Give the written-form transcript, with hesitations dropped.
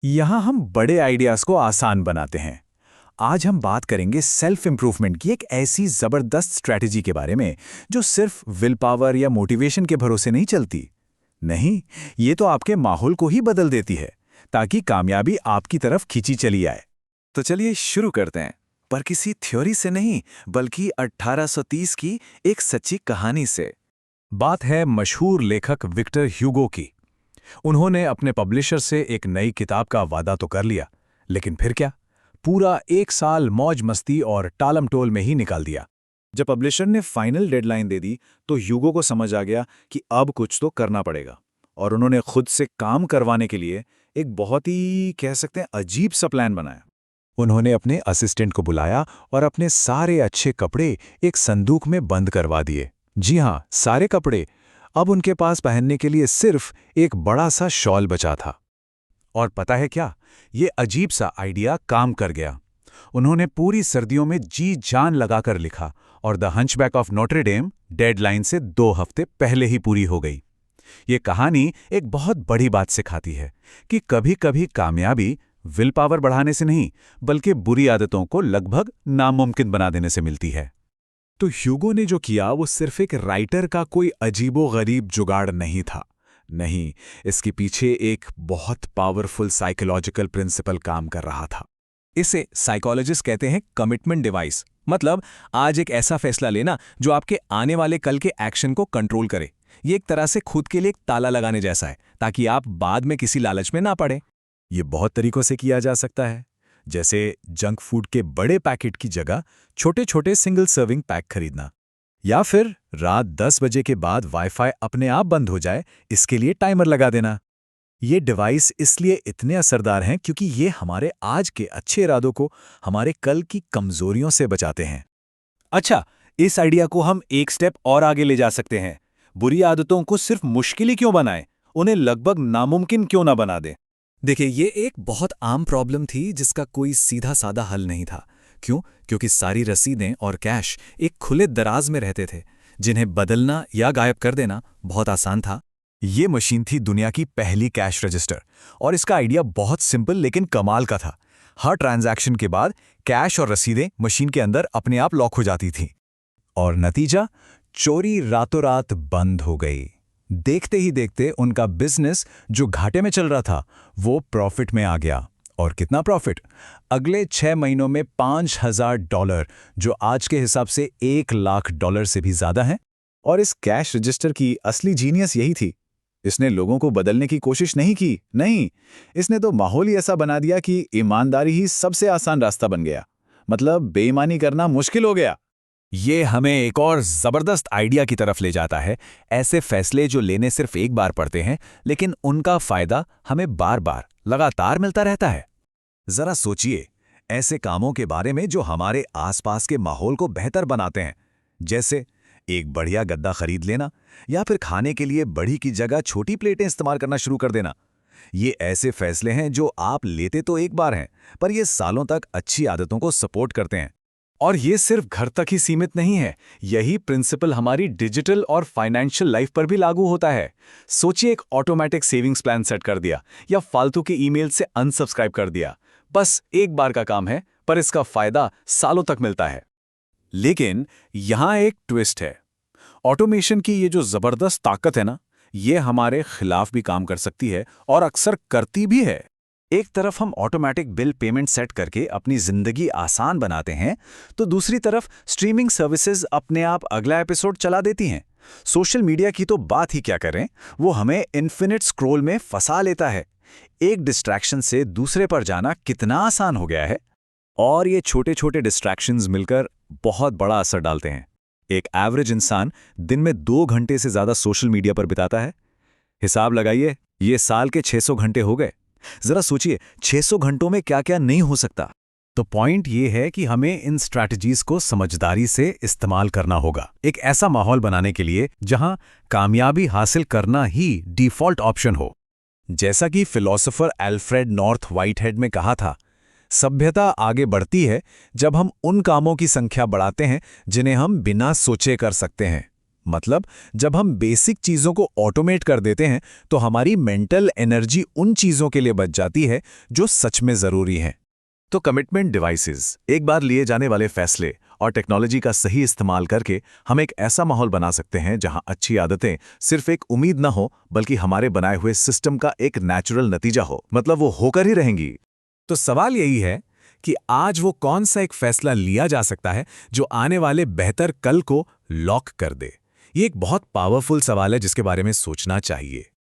यहाँ हम बड़े आइडियाज को आसान बनाते हैं। आज हम बात करेंगे सेल्फ इंप्रूवमेंट की एक ऐसी जबरदस्त स्ट्रैटेजी के बारे में जो सिर्फ विल पावर या मोटिवेशन के भरोसे नहीं चलती। नहीं, ये तो आपके माहौल को ही बदल देती है ताकि कामयाबी आपकी तरफ खींची चली आए। तो चलिए शुरू करते हैं, पर किसी थ्योरी से नहीं बल्कि 1830 की एक सच्ची कहानी से। बात है मशहूर लेखक विक्टर ह्यूगो की। उन्होंने अपने पब्लिशर से एक नई किताब का वादा तो कर लिया, लेकिन फिर क्या, पूरा 1 साल मौज मस्ती और टालमटोल में ही निकाल दिया। जब पब्लिशर ने फाइनल डेडलाइन दे दी तो ह्यूगो को समझ आ गया कि अब कुछ तो करना पड़ेगा, और उन्होंने खुद से काम करवाने के लिए एक बहुत ही कह सकते हैं अजीब सा प्लान बनाया। उन्होंने अपने असिस्टेंट को बुलाया और अपने सारे अच्छे कपड़े एक संदूक में बंद करवा दिए। जी हाँ, सारे कपड़े। अब उनके पास पहनने के लिए सिर्फ एक बड़ा सा शॉल बचा था। और पता है क्या, ये अजीब सा आइडिया काम कर गया। उन्होंने पूरी सर्दियों में जी जान लगाकर लिखा और the hunchback of Notre Dame deadline से 2 हफ्ते पहले ही पूरी हो गई। ये कहानी एक बहुत बड़ी बात सिखाती है कि कभी-कभी कामयाबी विल पावर बढ़ाने से नहीं बल्कि बुरी आदतों को लगभग नामुमकिन बना देने से मिलती है। तो ह्यूगो ने जो किया वो सिर्फ एक राइटर का कोई अजीबो-गरीब जुगाड़ नहीं था। नहीं, इसके पीछे एक बहुत पावरफुल साइकोलॉजिकल प्रिंसिपल काम कर रहा था। इसे साइकोलॉजिस्ट कहते हैं कमिटमेंट डिवाइस। मतलब आज एक ऐसा फैसला लेना जो आपके आने वाले कल के एक्शन को कंट्रोल करे। ये एक तरह से खुद के लिए एक ताला लगाने जैसा है ताकि आप बाद में किसी लालच में ना पड़े। ये बहुत तरीकों से किया जा सकता है, जैसे जंक फूड के बड़े पैकेट की जगह छोटे छोटे सिंगल सर्विंग पैक खरीदना, या फिर रात 10 बजे के बाद वाईफाई अपने आप बंद हो जाए इसके लिए टाइमर लगा देना। ये डिवाइस इसलिए इतने असरदार हैं क्योंकि ये हमारे आज के अच्छे इरादों को हमारे कल की कमजोरियों से बचाते हैं। अच्छा, इस आइडिया को हम एक स्टेप और आगे ले जा सकते हैं। बुरी आदतों को सिर्फ मुश्किल ही क्यों बनाएं, उन्हें लगभग नामुमकिन क्यों ना बना दें। देखिए, ये एक बहुत आम प्रॉब्लम थी जिसका कोई सीधा साधा हल नहीं था। क्यों? क्योंकि सारी रसीदें और कैश एक खुले दराज में रहते थे, जिन्हें बदलना या गायब कर देना बहुत आसान था। ये मशीन थी दुनिया की पहली कैश रजिस्टर, और इसका आइडिया बहुत सिंपल लेकिन कमाल का था। हर ट्रांजैक्शन के बाद कैश और रसीदें मशीन के अंदर अपने आप लॉक हो जाती थीं। और नतीजा, चोरी रातों रात बंद हो गई। देखते ही देखते उनका बिजनेस जो घाटे में चल रहा था वो प्रॉफिट में आ गया। और कितना प्रॉफिट? अगले 6 महीनों में $5000, जो आज के हिसाब से $1,00,000 से भी ज्यादा है। और इस कैश रजिस्टर की असली जीनियस यही थी। इसने लोगों को बदलने की कोशिश नहीं की, नहीं, इसने तो माहौल ही ऐसा बना दिया कि ईमानदारी ही सबसे आसान रास्ता बन गया। मतलब बेईमानी करना मुश्किल हो गया। ये हमें एक और जबरदस्त आइडिया की तरफ ले जाता है। ऐसे फैसले जो लेने सिर्फ एक बार पड़ते हैं, लेकिन उनका फायदा हमें बार बार लगातार मिलता रहता है। जरा सोचिए, ऐसे कामों के बारे में जो हमारे आसपास के माहौल को बेहतर बनाते हैं, जैसे एक बढ़िया गद्दा खरीद लेना, या फिर खाने के लिए बड़ी की जगह छोटी प्लेटें इस्तेमाल करना शुरू कर देना। ये ऐसे फैसले हैं जो आप लेते तो एक बार हैं, पर ये सालों तक अच्छी आदतों को सपोर्ट करते हैं। और ये सिर्फ घर तक ही सीमित नहीं है, यही प्रिंसिपल हमारी डिजिटल और फाइनेंशियल लाइफ पर भी लागू होता है। सोचिए, एक ऑटोमेटिक सेविंग्स प्लान सेट कर दिया या फालतू के ईमेल से अनसब्सक्राइब कर दिया। बस एक बार का काम है, पर इसका फायदा सालों तक मिलता है। लेकिन यहां एक ट्विस्ट है। ऑटोमेशन की ये जो जबरदस्त ताकत है ना, ये हमारे खिलाफ भी काम कर सकती है, और अक्सर करती भी है। एक तरफ हम ऑटोमेटिक बिल पेमेंट सेट करके अपनी जिंदगी आसान बनाते हैं, तो दूसरी तरफ स्ट्रीमिंग सर्विसेज अपने आप अगला एपिसोड चला देती हैं। सोशल मीडिया की तो बात ही क्या करें, वो हमें इन्फिनिट स्क्रॉल में फंसा लेता है। एक डिस्ट्रैक्शन से दूसरे पर जाना कितना आसान हो गया है। और ये छोटे छोटे डिस्ट्रैक्शंस मिलकर बहुत बड़ा असर डालते हैं। एक एवरेज इंसान दिन में 2 घंटे से ज्यादा सोशल मीडिया पर बिताता है। हिसाब लगाइए, ये साल के 600 घंटे हो गए। जरा सोचिए, 600 घंटों में क्या क्या नहीं हो सकता। तो पॉइंट ये है कि हमें इन स्ट्रैटेजीज को समझदारी से इस्तेमाल करना होगा, एक ऐसा माहौल बनाने के लिए जहां कामयाबी हासिल करना ही डिफॉल्ट ऑप्शन हो। जैसा कि फिलोसोफर एल्फ्रेड नॉर्थ व्हाइटहेड में कहा था, सभ्यता आगे बढ़ती है जब हम उन कामों की संख्या बढ़ाते हैं जिन्हें हम बिना सोचे कर सकते हैं। मतलब जब हम बेसिक चीज़ों को ऑटोमेट कर देते हैं तो हमारी मेंटल एनर्जी उन चीज़ों के लिए बच जाती है जो सच में ज़रूरी हैं। तो कमिटमेंट डिवाइसेस, एक बार लिए जाने वाले फैसले और टेक्नोलॉजी का सही इस्तेमाल करके हम एक ऐसा माहौल बना सकते हैं जहां अच्छी आदतें सिर्फ एक उम्मीद न हो बल्कि हमारे बनाए हुए सिस्टम का एक नेचुरल नतीजा हो, मतलब वो होकर ही रहेंगी। तो सवाल यही है कि आज वो कौन सा एक फैसला लिया जा सकता है जो आने वाले बेहतर कल को लॉक कर दे। ये एक बहुत पावरफुल सवाल है जिसके बारे में सोचना चाहिए।